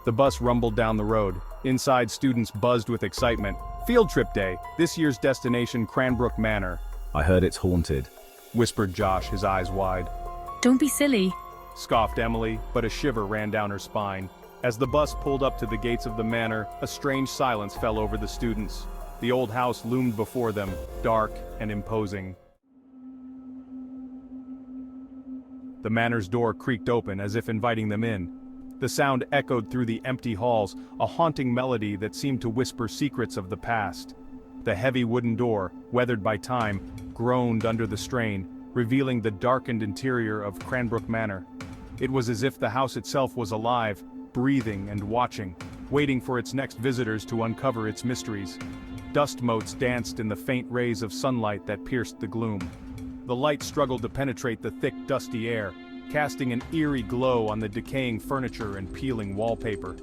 The bus rumbled down the road. Inside, students buzzed with excitement. Field trip day, this year's destination Cranbrook Manor. I heard it's haunted, Whispered Josh, his eyes wide. Don't be silly. Scoffed Emily, but a shiver ran down her spine. As the bus pulled up to the gates of the manor, a strange silence fell over the students. The old house loomed before them, dark and imposing. The manor's door creaked open as if inviting them in. The sound echoed through the empty halls, a haunting melody that seemed to whisper secrets of the past. The heavy wooden door, weathered by time, groaned under the strain, revealing the darkened interior of Cranbrook Manor. It was as if the house itself was alive, breathing and watching, waiting for its next visitors to uncover its mysteries. Dust motes danced in the faint rays of sunlight that pierced the gloom. The light struggled to penetrate the thick, dusty air, casting an eerie glow on the decaying furniture and peeling wallpaper.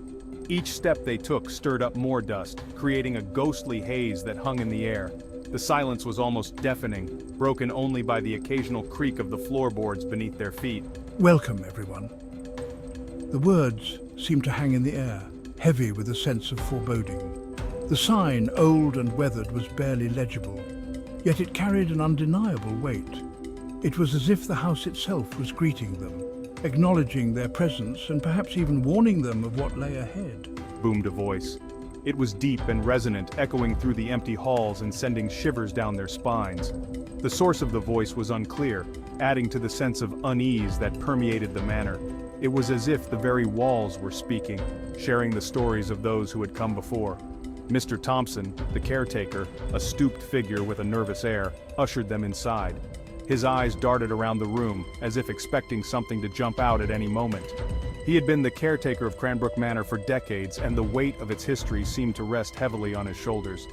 Each step they took stirred up more dust, creating a ghostly haze that hung in the air. The silence was almost deafening, broken only by the occasional creak of the floorboards beneath their feet. Welcome, everyone. The words seemed to hang in the air, heavy with a sense of foreboding. The sign, old and weathered, was barely legible, yet it carried an undeniable weight. It was as if the house itself was greeting them, acknowledging their presence and perhaps even warning them of what lay ahead. Boomed a voice. It was deep and resonant, echoing through the empty halls and sending shivers down their spines. The source of the voice was unclear, adding to the sense of unease that permeated the manor. It was as if the very walls were speaking, sharing the stories of those who had come before. Mr. Thompson, the caretaker, a stooped figure with a nervous air, ushered them inside. His eyes darted around the room, as if expecting something to jump out at any moment. He had been the caretaker of Cranbrook Manor for decades, and the weight of its history seemed to rest heavily on his shoulders.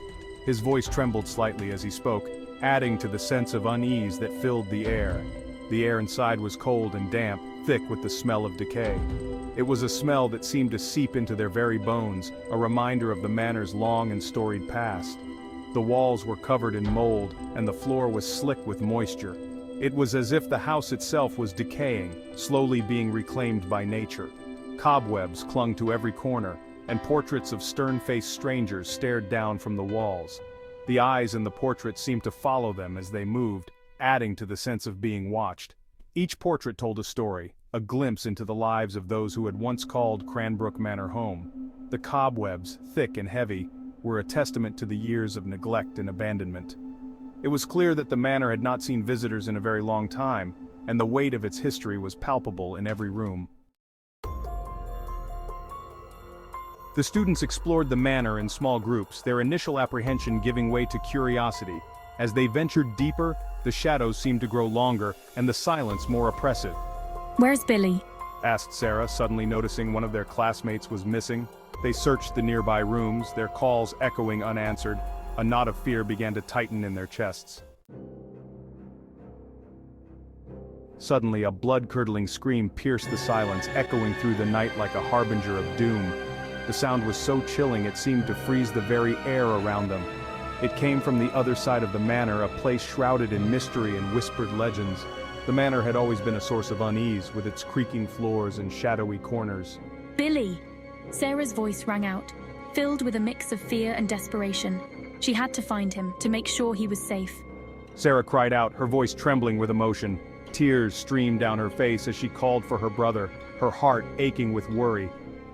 His voice trembled slightly as he spoke, adding to the sense of unease that filled the air. The air inside was cold and damp, thick with the smell of decay. It was a smell that seemed to seep into their very bones, a reminder of the manor's long and storied past. The walls were covered in mold, and the floor was slick with moisture. It was as if the house itself was decaying, slowly being reclaimed by nature. Cobwebs clung to every corner, and portraits of stern-faced strangers stared down from the walls. The eyes in the portraits seemed to follow them as they moved, adding to the sense of being watched. Each portrait told a story, a glimpse into the lives of those who had once called Cranbrook Manor home. The cobwebs, thick and heavy, were a testament to the years of neglect and abandonment. It was clear that the manor had not seen visitors in a very long time, and the weight of its history was palpable in every room. The students explored the manor in small groups, their initial apprehension giving way to curiosity. As they ventured deeper, the shadows seemed to grow longer, and the silence more oppressive. Where's Billy? Asked Sarah, suddenly noticing one of their classmates was missing. They searched the nearby rooms, their calls echoing unanswered. A knot of fear began to tighten in their chests. Suddenly, a blood-curdling scream pierced the silence, echoing through the night like a harbinger of doom. The sound was so chilling it seemed to freeze the very air around them. It came from the other side of the manor, a place shrouded in mystery and whispered legends. The manor had always been a source of unease, with its creaking floors and shadowy corners. Billy! Sarah's voice rang out, filled with a mix of fear and desperation. She had to find him, to make sure he was safe. Sarah cried out, her voice trembling with emotion. Tears streamed down her face as she called for her brother, her heart aching with worry.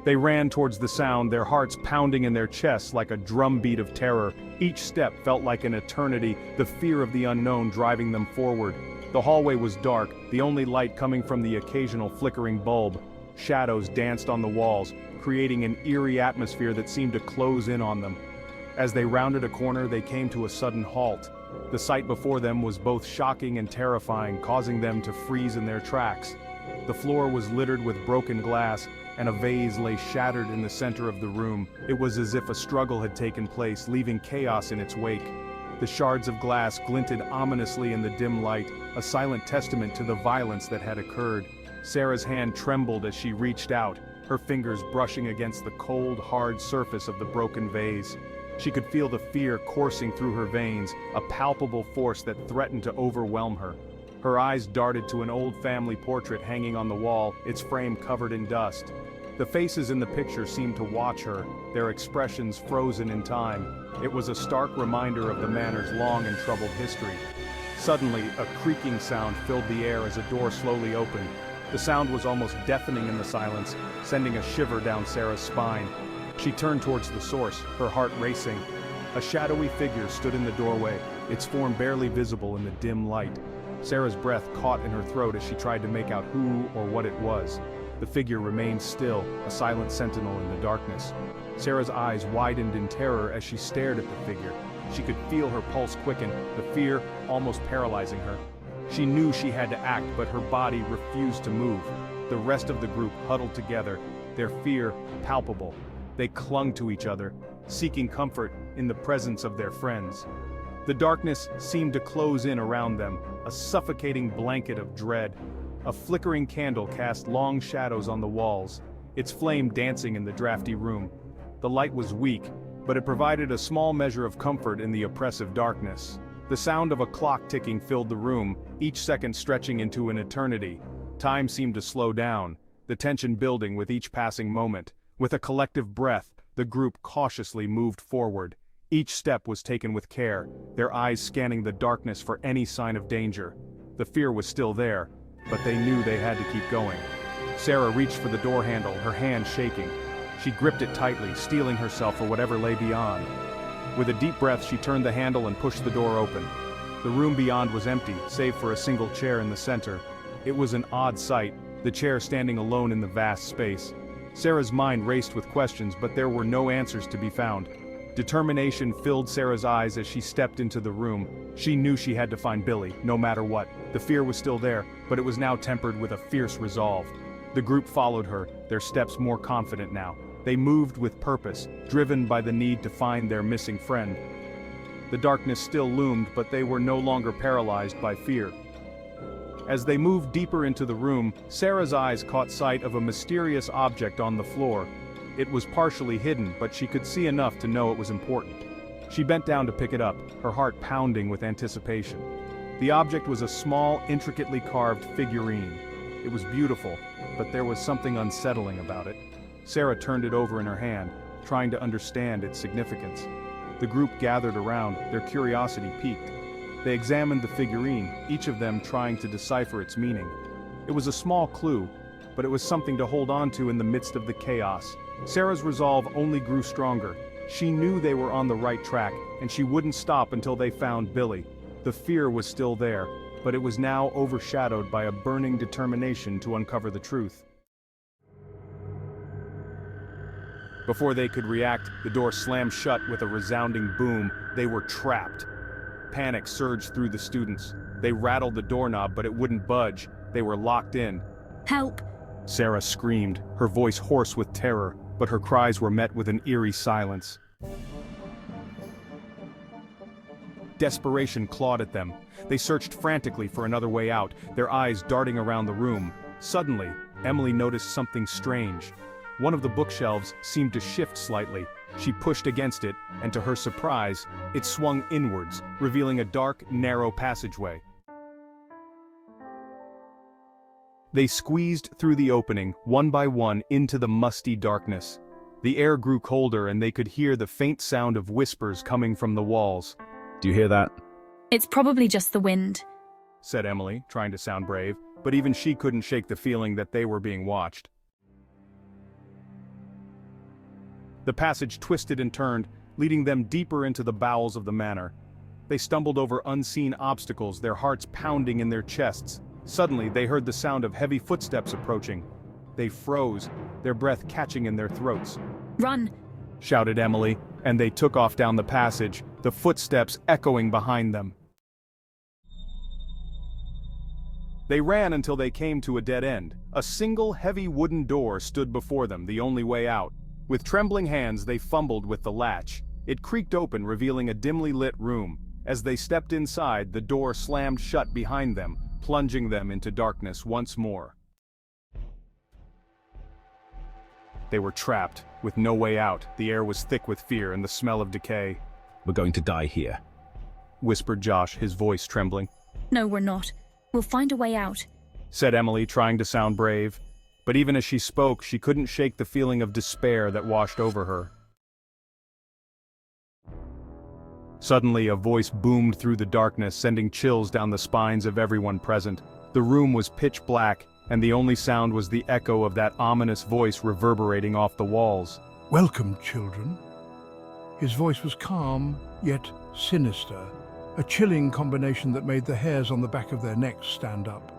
They ran towards the sound, their hearts pounding in their chests like a drumbeat of terror. Each step felt like an eternity, the fear of the unknown driving them forward. The hallway was dark, the only light coming from the occasional flickering bulb. Shadows danced on the walls, creating an eerie atmosphere that seemed to close in on them. As they rounded a corner, they came to a sudden halt. The sight before them was both shocking and terrifying, causing them to freeze in their tracks. The floor was littered with broken glass, and a vase lay shattered in the center of the room. It was as if a struggle had taken place, leaving chaos in its wake. The shards of glass glinted ominously in the dim light, a silent testament to the violence that had occurred. Sarah's hand trembled as she reached out, her fingers brushing against the cold, hard surface of the broken vase. She could feel the fear coursing through her veins, a palpable force that threatened to overwhelm her. Her eyes darted to an old family portrait hanging on the wall, its frame covered in dust. The faces in the picture seemed to watch her, their expressions frozen in time. It was a stark reminder of the manor's long and troubled history. Suddenly, a creaking sound filled the air as a door slowly opened. The sound was almost deafening in the silence, sending a shiver down Sarah's spine. She turned towards the source, her heart racing. A shadowy figure stood in the doorway, its form barely visible in the dim light. Sarah's breath caught in her throat as she tried to make out who or what it was. The figure remained still, a silent sentinel in the darkness. Sarah's eyes widened in terror as she stared at the figure. She could feel her pulse quicken, the fear almost paralyzing her. She knew she had to act, but her body refused to move. The rest of the group huddled together, their fear palpable. They clung to each other, seeking comfort in the presence of their friends. The darkness seemed to close in around them, a suffocating blanket of dread. A flickering candle cast long shadows on the walls, its flame dancing in the drafty room. The light was weak, but it provided a small measure of comfort in the oppressive darkness. The sound of a clock ticking filled the room, each second stretching into an eternity. Time seemed to slow down, the tension building with each passing moment. With a collective breath, the group cautiously moved forward. Each step was taken with care, their eyes scanning the darkness for any sign of danger. The fear was still there, but they knew they had to keep going. Sarah reached for the door handle, her hand shaking. She gripped it tightly, steeling herself for whatever lay beyond. With a deep breath, she turned the handle and pushed the door open. The room beyond was empty, save for a single chair in the center. It was an odd sight, the chair standing alone in the vast space. Sarah's mind raced with questions, but there were no answers to be found. Determination filled Sarah's eyes as she stepped into the room. She knew she had to find Billy, no matter what. The fear was still there, but it was now tempered with a fierce resolve. The group followed her, their steps more confident now. They moved with purpose, driven by the need to find their missing friend. The darkness still loomed, but they were no longer paralyzed by fear. As they moved deeper into the room, Sarah's eyes caught sight of a mysterious object on the floor. It was partially hidden, but she could see enough to know it was important. She bent down to pick it up, her heart pounding with anticipation. The object was a small, intricately carved figurine. It was beautiful, but there was something unsettling about it. Sarah turned it over in her hand, trying to understand its significance. The group gathered around, their curiosity piqued. They examined the figurine, each of them trying to decipher its meaning. It was a small clue, but it was something to hold on to in the midst of the chaos. Sarah's resolve only grew stronger. She knew they were on the right track, and she wouldn't stop until they found Billy. The fear was still there, but it was now overshadowed by a burning determination to uncover the truth. Before they could react, the door slammed shut with a resounding boom. They were trapped. Panic surged through the students. They rattled the doorknob, but it wouldn't budge. They were locked in. Help! Sarah screamed, her voice hoarse with terror, but her cries were met with an eerie silence. Desperation clawed at them. They searched frantically for another way out, their eyes darting around the room. Suddenly, Emily noticed something strange. One of the bookshelves seemed to shift slightly. She pushed against it, and to her surprise, it swung inwards, revealing a dark, narrow passageway. They squeezed through the opening, one by one, into the musty darkness. The air grew colder and they could hear the faint sound of whispers coming from the walls. "Do you hear that?" It's probably just the wind, said Emily, trying to sound brave, but even she couldn't shake the feeling that they were being watched. The passage twisted and turned, leading them deeper into the bowels of the manor. They stumbled over unseen obstacles, their hearts pounding in their chests. Suddenly, they heard the sound of heavy footsteps approaching. They froze, their breath catching in their throats. Run! Shouted Emily, and they took off down the passage, the footsteps echoing behind them. They ran until they came to a dead end. A single heavy wooden door stood before them, the only way out. With trembling hands, they fumbled with the latch. It creaked open, revealing a dimly lit room. As they stepped inside, the door slammed shut behind them, plunging them into darkness once more. They were trapped, with no way out. The air was thick with fear and the smell of decay. "We're going to die here," whispered Josh, his voice trembling. No, we're not. We'll find a way out, said Emily, trying to sound brave. But even as she spoke, she couldn't shake the feeling of despair that washed over her. Suddenly, a voice boomed through the darkness, sending chills down the spines of everyone present. The room was pitch black, and the only sound was the echo of that ominous voice reverberating off the walls. "Welcome, children." His voice was calm, yet sinister, a chilling combination that made the hairs on the back of their necks stand up.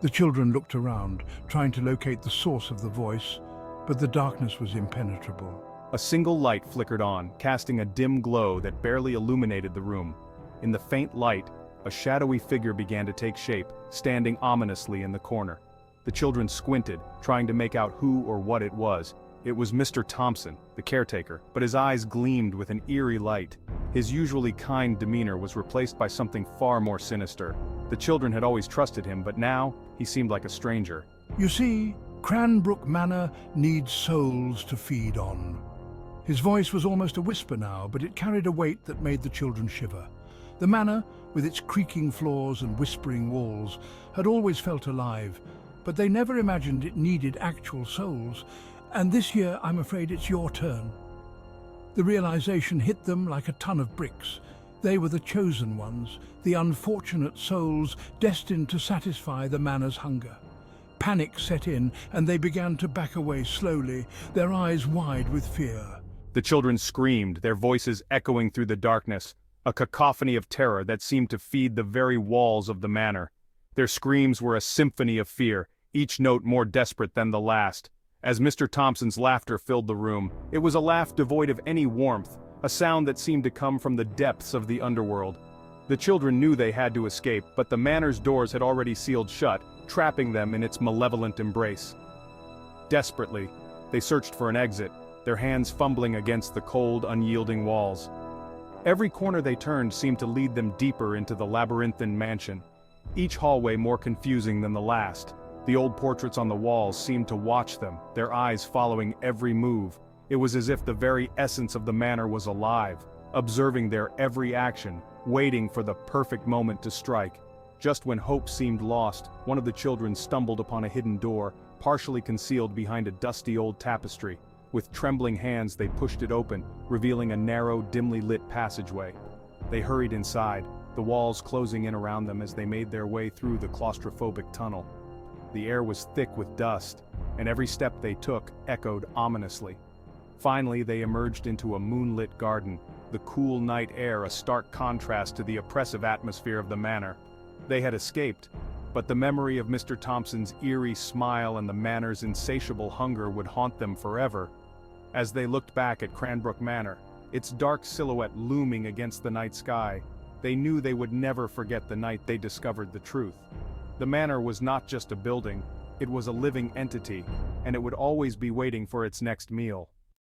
The children looked around, trying to locate the source of the voice, but the darkness was impenetrable. A single light flickered on, casting a dim glow that barely illuminated the room. In the faint light, a shadowy figure began to take shape, standing ominously in the corner. The children squinted, trying to make out who or what it was. It was Mr. Thompson, the caretaker, but his eyes gleamed with an eerie light. His usually kind demeanor was replaced by something far more sinister. The children had always trusted him, but now, he seemed like a stranger. "You see, Cranbrook Manor needs souls to feed on." His voice was almost a whisper now, but it carried a weight that made the children shiver. The manor, with its creaking floors and whispering walls, had always felt alive, but they never imagined it needed actual souls. And this year, I'm afraid it's your turn. The realization hit them like a ton of bricks. They were the chosen ones, the unfortunate souls destined to satisfy the manor's hunger. Panic set in, and they began to back away slowly, their eyes wide with fear. The children screamed, their voices echoing through the darkness, a cacophony of terror that seemed to feed the very walls of the manor. Their screams were a symphony of fear, each note more desperate than the last. As Mr. Thompson's laughter filled the room, it was a laugh devoid of any warmth, a sound that seemed to come from the depths of the underworld. The children knew they had to escape, but the manor's doors had already sealed shut, trapping them in its malevolent embrace. Desperately, they searched for an exit, their hands fumbling against the cold, unyielding walls. Every corner they turned seemed to lead them deeper into the labyrinthine mansion, each hallway more confusing than the last. The old portraits on the walls seemed to watch them, their eyes following every move. It was as if the very essence of the manor was alive, observing their every action, waiting for the perfect moment to strike. Just when hope seemed lost, one of the children stumbled upon a hidden door, partially concealed behind a dusty old tapestry. With trembling hands they pushed it open, revealing a narrow, dimly lit passageway. They hurried inside, the walls closing in around them as they made their way through the claustrophobic tunnel. The air was thick with dust, and every step they took echoed ominously. Finally, they emerged into a moonlit garden, the cool night air a stark contrast to the oppressive atmosphere of the manor. They had escaped, but the memory of Mr. Thompson's eerie smile and the manor's insatiable hunger would haunt them forever. As they looked back at Cranbrook Manor, its dark silhouette looming against the night sky, they knew they would never forget the night they discovered the truth. The manor was not just a building, it was a living entity, and it would always be waiting for its next meal.